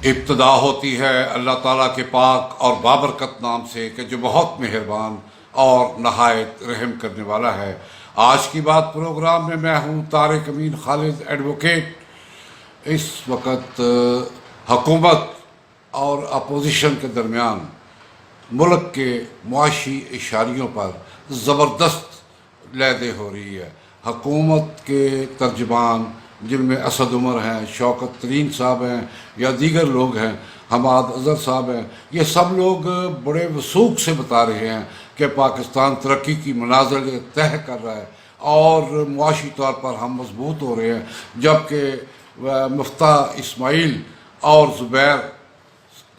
ابتدا ہوتی ہے اللہ تعالیٰ کے پاک اور بابرکت نام سے کہ جو بہت مہربان اور نہایت رحم کرنے والا ہے۔ آج کی بات پروگرام میں ہوں طارق امین خالد ایڈوکیٹ۔ اس وقت حکومت اور اپوزیشن کے درمیان ملک کے معاشی اشاریوں پر زبردست لیدے ہو رہی ہے۔ حکومت کے ترجمان جن میں اسد عمر ہیں، شوکت ترین صاحب ہیں یا دیگر لوگ ہیں، حماد اظہر صاحب ہیں، یہ سب لوگ بڑے وثوق سے بتا رہے ہیں کہ پاکستان ترقی کی منازل طے کر رہا ہے اور معاشی طور پر ہم مضبوط ہو رہے ہیں، جبکہ مفتاح اسماعیل اور زبیر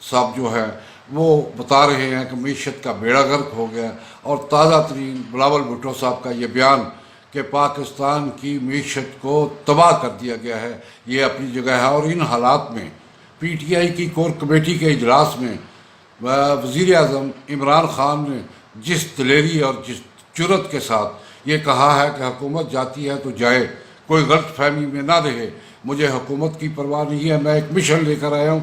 صاحب جو ہے وہ بتا رہے ہیں کہ معیشت کا بیڑا غرق ہو گیا۔ اور تازہ ترین بلاول بھٹو صاحب کا یہ بیان کہ پاکستان کی معیشت کو تباہ کر دیا گیا ہے، یہ اپنی جگہ ہے۔ اور ان حالات میں پی ٹی آئی کی کور کمیٹی کے اجلاس میں وزیر اعظم عمران خان نے جس دلیری اور جس جرأت کے ساتھ یہ کہا ہے کہ حکومت جاتی ہے تو جائے، کوئی غلط فہمی میں نہ رہے، مجھے حکومت کی پرواہ نہیں ہے، میں ایک مشن لے کر آیا ہوں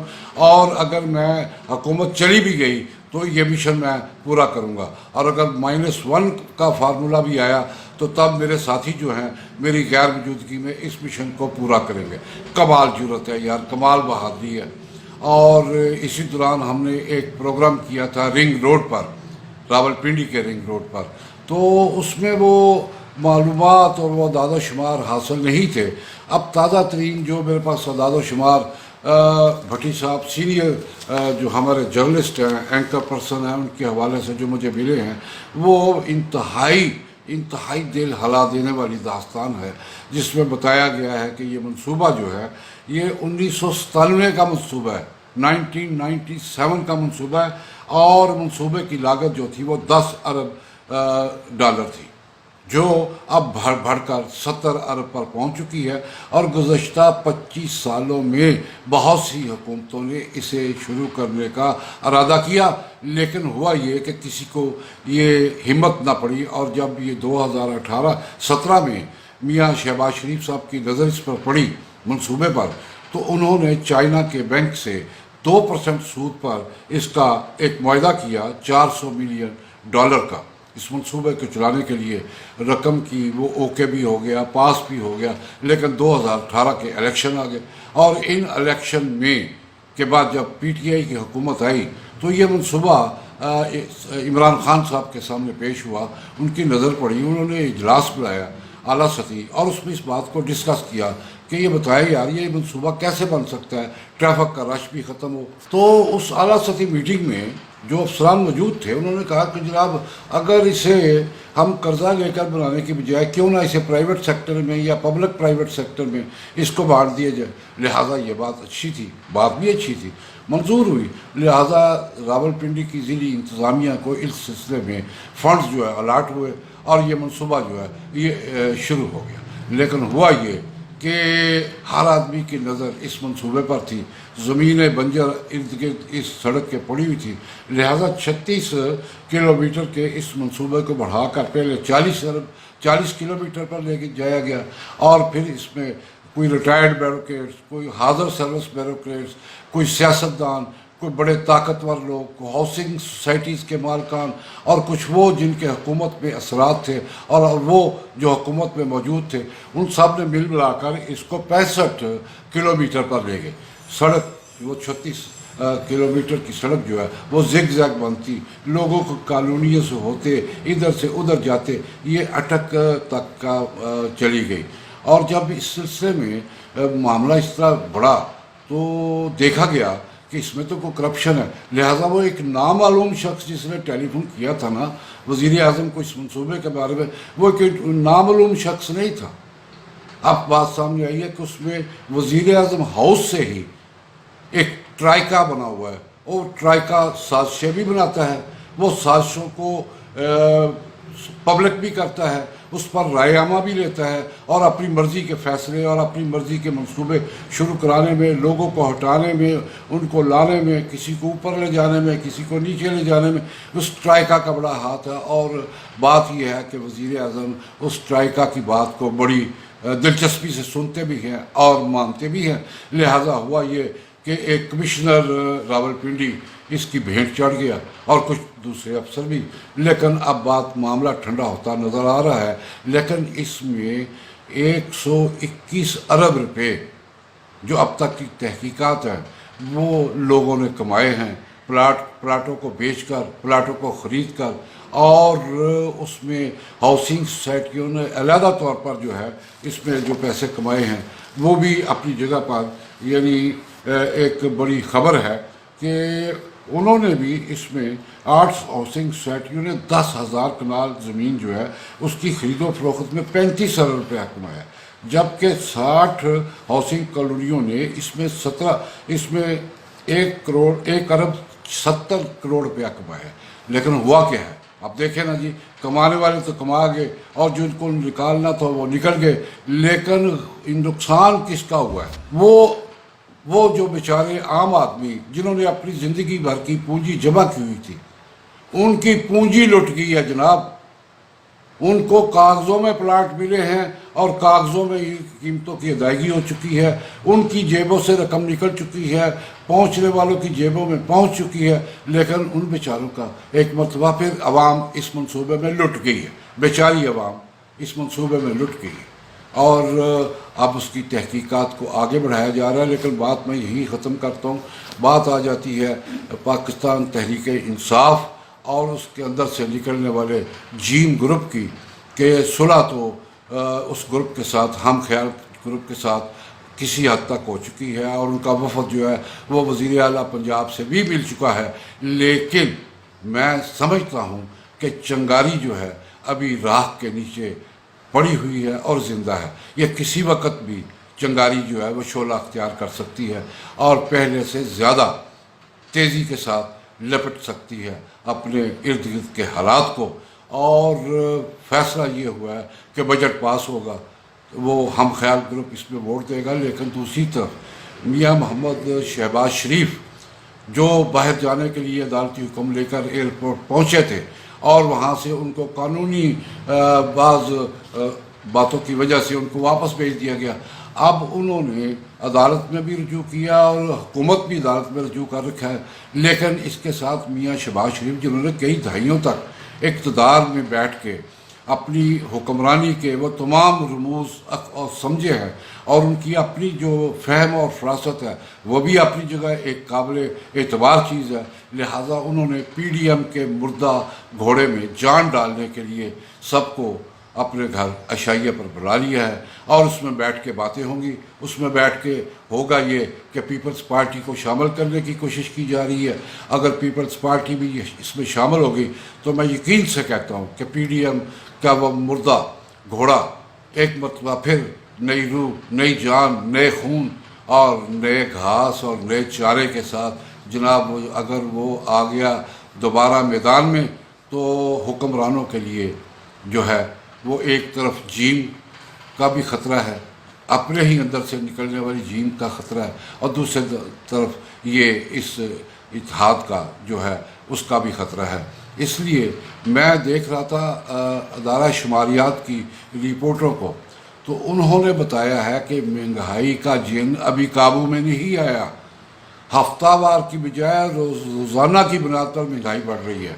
اور اگر میں حکومت چلی بھی گئی تو یہ مشن میں پورا کروں گا، اور اگر -1 کا فارمولہ بھی آیا تو تب میرے ساتھی جو ہیں میری غیر موجودگی میں اس مشن کو پورا کریں گے۔ کمال جرأت ہے یار، کمال بہادری ہے۔ اور اسی دوران ہم نے ایک پروگرام کیا تھا رنگ روڈ پر، راولپنڈی کے رنگ روڈ پر، تو اس میں وہ معلومات اور وہ اعداد و شمار حاصل نہیں تھے۔ اب تازہ ترین جو میرے پاس اعداد و شمار بھٹی صاحب سینئر جو ہمارے جرنلسٹ ہیں، اینکر پرسن ہیں، ان کے حوالے سے جو مجھے ملے ہیں، وہ انتہائی دل ہلا دینے والی داستان ہے، جس میں بتایا گیا ہے کہ یہ منصوبہ جو ہے یہ 1997 کا منصوبہ ہے، 1997 کا منصوبہ ہے، اور منصوبے کی لاگت جو تھی وہ $10 ارب تھی، جو اب بڑھ کر 70 ارب پر پہنچ چکی ہے۔ اور گزشتہ 25 سالوں میں بہت سی حکومتوں نے اسے شروع کرنے کا ارادہ کیا، لیکن ہوا یہ کہ کسی کو یہ ہمت نہ پڑی، اور جب یہ 2018-17 میں میاں شہباز شریف صاحب کی نظر اس پر پڑی منصوبے پر، تو انہوں نے چائنا کے بینک سے 2% سود پر اس کا ایک معاہدہ کیا $400 ملین کا۔ اس منصوبے کو چلانے کے لیے رقم کی وہ اوکے بھی ہو گیا، پاس بھی ہو گیا، لیکن 2018 کے الیکشن آ گئے، اور ان الیکشن میں کے بعد جب پی ٹی آئی کی حکومت آئی تو یہ منصوبہ عمران خان صاحب کے سامنے پیش ہوا، ان کی نظر پڑی، انہوں نے اجلاس بلایا اعلیٰ سطحی، اور اس میں اس بات کو ڈسکس کیا کہ یہ بتائے یار یہ منصوبہ کیسے بن سکتا ہے، ٹریفک کا رش بھی ختم ہو۔ تو اس اعلیٰ سطحی میٹنگ میں جو افسران موجود تھے انہوں نے کہا کہ جناب اگر اسے ہم قرضہ لے کر بنانے کی بجائے کیوں نہ اسے پرائیویٹ سیکٹر میں یا پبلک پرائیویٹ سیکٹر میں اس کو بانٹ دیا جائے، لہٰذا یہ بات اچھی تھی، بات بھی اچھی تھی، منظور ہوئی، لہٰذا راولپنڈی کی ضلعی انتظامیہ کو اس سلسلے میں فنڈز جو ہے الاٹ ہوئے اور یہ منصوبہ جو ہے یہ شروع ہو گیا۔ لیکن ہوا یہ کہ ہر آدمی کی نظر اس منصوبے پر تھی، زمینیں بنجر ارد گرد اس سڑک کے پڑی ہوئی تھی، لہٰذا 36 کلومیٹر کے اس منصوبے کو بڑھا کر پہلے 40 کلومیٹر پر لے کے جایا گیا، اور پھر اس میں کوئی ریٹائرڈ بیوروکریٹس، کوئی حاضر سروس بیوروکریٹس، کوئی سیاستدان، کوئی بڑے طاقتور لوگ، ہاؤسنگ سوسائٹیز کے مالکان، اور کچھ وہ جن کے حکومت میں اثرات تھے اور وہ جو حکومت میں موجود تھے، ان سب نے مل ملا کر اس کو 65 کلومیٹر پر لے گئے۔ سڑک وہ 36 کلومیٹر کی سڑک جو ہے وہ زگ زیگ بنتی، لوگوں کو کالونیوں سے ہوتے ادھر سے ادھر جاتے، یہ اٹک تک کا چلی گئی۔ اور جب اس سلسلے میں معاملہ اس طرح بڑھا تو دیکھا گیا کہ اس میں تو کوئی کرپشن ہے، لہٰذا وہ ایک نامعلوم شخص جس نے ٹیلی فون کیا تھا نا وزیر اعظم کو اس منصوبے کے بارے میں، وہ ایک نامعلوم شخص نہیں تھا۔ اب بات سامنے آئی ہے کہ اس میں وزیر اعظم ہاؤس سے ہی ایک ٹرائکا بنا ہوا ہے، اور ٹرائکا سازشیں بھی بناتا ہے، وہ سازشوں کو پبلک بھی کرتا ہے، اس پر رائے عامہ بھی لیتا ہے، اور اپنی مرضی کے فیصلے اور اپنی مرضی کے منصوبے شروع کرانے میں، لوگوں کو ہٹانے میں، ان کو لانے میں، کسی کو اوپر لے جانے میں، کسی کو نیچے لے جانے میں اس ٹرائکا کا بڑا ہاتھ ہے۔ اور بات یہ ہے کہ وزیر اعظم اس ٹرائکا کی بات کو بڑی دلچسپی سے سنتے بھی ہیں اور مانتے بھی ہیں، لہٰذا ہوا یہ کہ ایک کمشنر راولپنڈی اس کی بھینٹ چڑھ گیا اور کچھ دوسرے افسر بھی، لیکن اب معاملہ ٹھنڈا ہوتا نظر آ رہا ہے۔ لیکن اس میں 121 ارب روپے جو اب تک کی تحقیقات ہیں وہ لوگوں نے کمائے ہیں، پلاٹوں کو بیچ کر، پلاٹوں کو خرید کر، اور اس میں ہاؤسنگ سوسائٹیوں نے علیحدہ طور پر جو ہے اس میں جو پیسے کمائے ہیں وہ بھی اپنی جگہ پر، یعنی ایک بڑی خبر ہے کہ انہوں نے بھی اس میں 8 ہاؤسنگ سوسائٹیوں نے 10,000 کنال زمین جو ہے اس کی خرید و فروخت میں 35 ارب روپیہ کمایا، جبکہ 60 ہاؤسنگ کالونیوں نے اس میں 1 ارب 70 کروڑ روپیہ کمایا۔ لیکن ہوا کیا ہے؟ اب دیکھیں نا جی، کمانے والے تو کما گئے اور جن کو نکالنا تھا وہ نکل گئے، لیکن نقصان کس کا ہوا ہے؟ وہ جو بیچارے عام آدمی جنہوں نے اپنی زندگی بھر کی پونجی جمع کی ہوئی تھی، ان کی پونجی لٹ گئی ہے جناب۔ ان کو کاغذوں میں پلاٹ ملے ہیں اور کاغذوں میں قیمتوں کی ادائیگی ہو چکی ہے، ان کی جیبوں سے رقم نکل چکی ہے، پہنچنے والوں کی جیبوں میں پہنچ چکی ہے، لیکن ان بیچاروں کا ایک مرتبہ پھر عوام اس منصوبے میں لٹ گئی ہے، بیچاری عوام اس منصوبے میں لٹ گئی ہے، اور اب اس کی تحقیقات کو آگے بڑھایا جا رہا ہے۔ لیکن بات میں یہی ختم کرتا ہوں، بات آ جاتی ہے پاکستان تحریک انصاف اور اس کے اندر سے نکلنے والے جیم گروپ کی، کہ صلح تو اس گروپ کے ساتھ، ہم خیال گروپ کے ساتھ کسی حد تک ہو چکی ہے، اور ان کا وفد جو ہے وہ وزیر اعلیٰ پنجاب سے بھی مل چکا ہے، لیکن میں سمجھتا ہوں کہ چنگاری جو ہے ابھی راکھ کے نیچے پڑی ہوئی ہے اور زندہ ہے۔ یہ کسی وقت بھی چنگاری جو ہے وہ شعلہ اختیار کر سکتی ہے اور پہلے سے زیادہ تیزی کے ساتھ لپٹ سکتی ہے اپنے ارد گرد کے حالات کو، اور فیصلہ یہ ہوا ہے کہ بجٹ پاس ہوگا، وہ ہم خیال گروپ اس میں ووٹ دے گا۔ لیکن دوسری طرف میاں محمد شہباز شریف جو باہر جانے کے لیے عدالتی حکم لے کر ایئرپورٹ پہنچے تھے، اور وہاں سے ان کو قانونی بعض باتوں کی وجہ سے ان کو واپس بھیج دیا گیا، اب انہوں نے عدالت میں بھی رجوع کیا اور حکومت بھی عدالت میں رجوع کر رکھا ہے، لیکن اس کے ساتھ میاں شہباز شریف جنہوں نے کئی دہائیوں تک اقتدار میں بیٹھ کے اپنی حکمرانی کے وہ تمام رموز اور سمجھے ہیں، اور ان کی اپنی جو فہم اور فراست ہے وہ بھی اپنی جگہ ایک قابل اعتبار چیز ہے، لہٰذا انہوں نے پی ڈی ایم کے مردہ گھوڑے میں جان ڈالنے کے لیے سب کو اپنے گھر عشائیہ پر بلا لیا ہے، اور اس میں بیٹھ کے باتیں ہوں گی، اس میں بیٹھ کے ہوگا یہ کہ پیپلز پارٹی کو شامل کرنے کی کوشش کی جا رہی ہے۔ اگر پیپلز پارٹی بھی اس میں شامل ہوگی تو میں یقین سے کہتا ہوں کہ پی ڈی ایم کا وہ مردہ گھوڑا ایک مرتبہ پھر نئی روح، نئی جان، نئے خون اور نئے گھاس اور نئے چارے کے ساتھ جناب اگر وہ آ گیا دوبارہ میدان میں، تو حکمرانوں کے لیے جو ہے وہ ایک طرف جیم کا بھی خطرہ ہے، اپنے ہی اندر سے نکلنے والی جیم کا خطرہ ہے، اور دوسری طرف یہ اس اتحاد کا جو ہے اس کا بھی خطرہ ہے۔ اس لیے میں دیکھ رہا تھا ادارہ شماریات کی رپورٹوں کو، تو انہوں نے بتایا ہے کہ مہنگائی کا جن ابھی قابو میں نہیں آیا، ہفتہ وار کی بجائے روزانہ کی بنیاد پر مہنگائی بڑھ رہی ہے،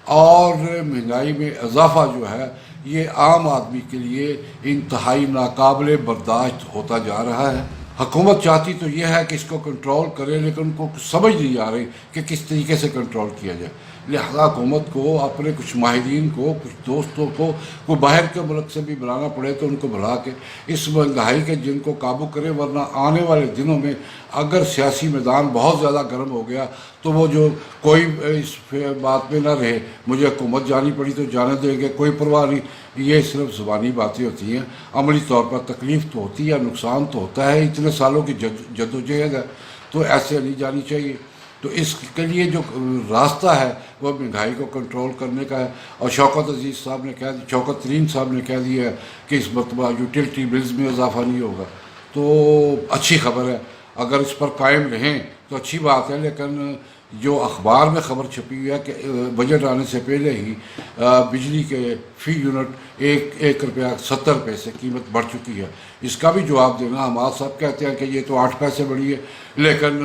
اور مہنگائی میں اضافہ جو ہے یہ عام آدمی کے لیے انتہائی ناقابل برداشت ہوتا جا رہا ہے۔ حکومت چاہتی تو یہ ہے کہ اس کو کنٹرول کرے، لیکن ان کو سمجھ نہیں آ رہی کہ کس طریقے سے کنٹرول کیا جائے، لہذا حکومت کو اپنے کچھ ماہرین کو، کچھ دوستوں کو باہر کے ملک سے بھی بلانا پڑے تو ان کو بلا کے اس مہنگائی کے جن کو قابو کرے، ورنہ آنے والے دنوں میں اگر سیاسی میدان بہت زیادہ گرم ہو گیا تو وہ جو کوئی اس بات میں نہ رہے، مجھے حکومت جانی پڑی تو جانے دیں گے، کوئی پرواہ نہیں، یہ صرف زبانی باتیں ہوتی ہیں، عملی طور پر تکلیف تو ہوتی ہے، نقصان تو ہوتا ہے، اتنے سالوں کی جدوجہد ہے، تو ایسے نہیں جانی چاہیے۔ تو اس کے لیے جو راستہ ہے وہ مہنگائی کو کنٹرول کرنے کا ہے، اور شوکت ترین صاحب نے کہہ دیا ہے کہ اس مرتبہ یوٹیلٹی بلز میں اضافہ نہیں ہوگا، تو اچھی خبر ہے، اگر اس پر قائم رہیں تو اچھی بات ہے۔ لیکن جو اخبار میں خبر چھپی ہوئی ہے کہ بجٹ آنے سے پہلے ہی بجلی کے فی یونٹ 1 روپیہ 70 پیسے قیمت بڑھ چکی ہے، اس کا بھی جواب دینا۔ حماد صاحب کہتے ہیں کہ یہ تو 8 پیسے بڑھی ہے، لیکن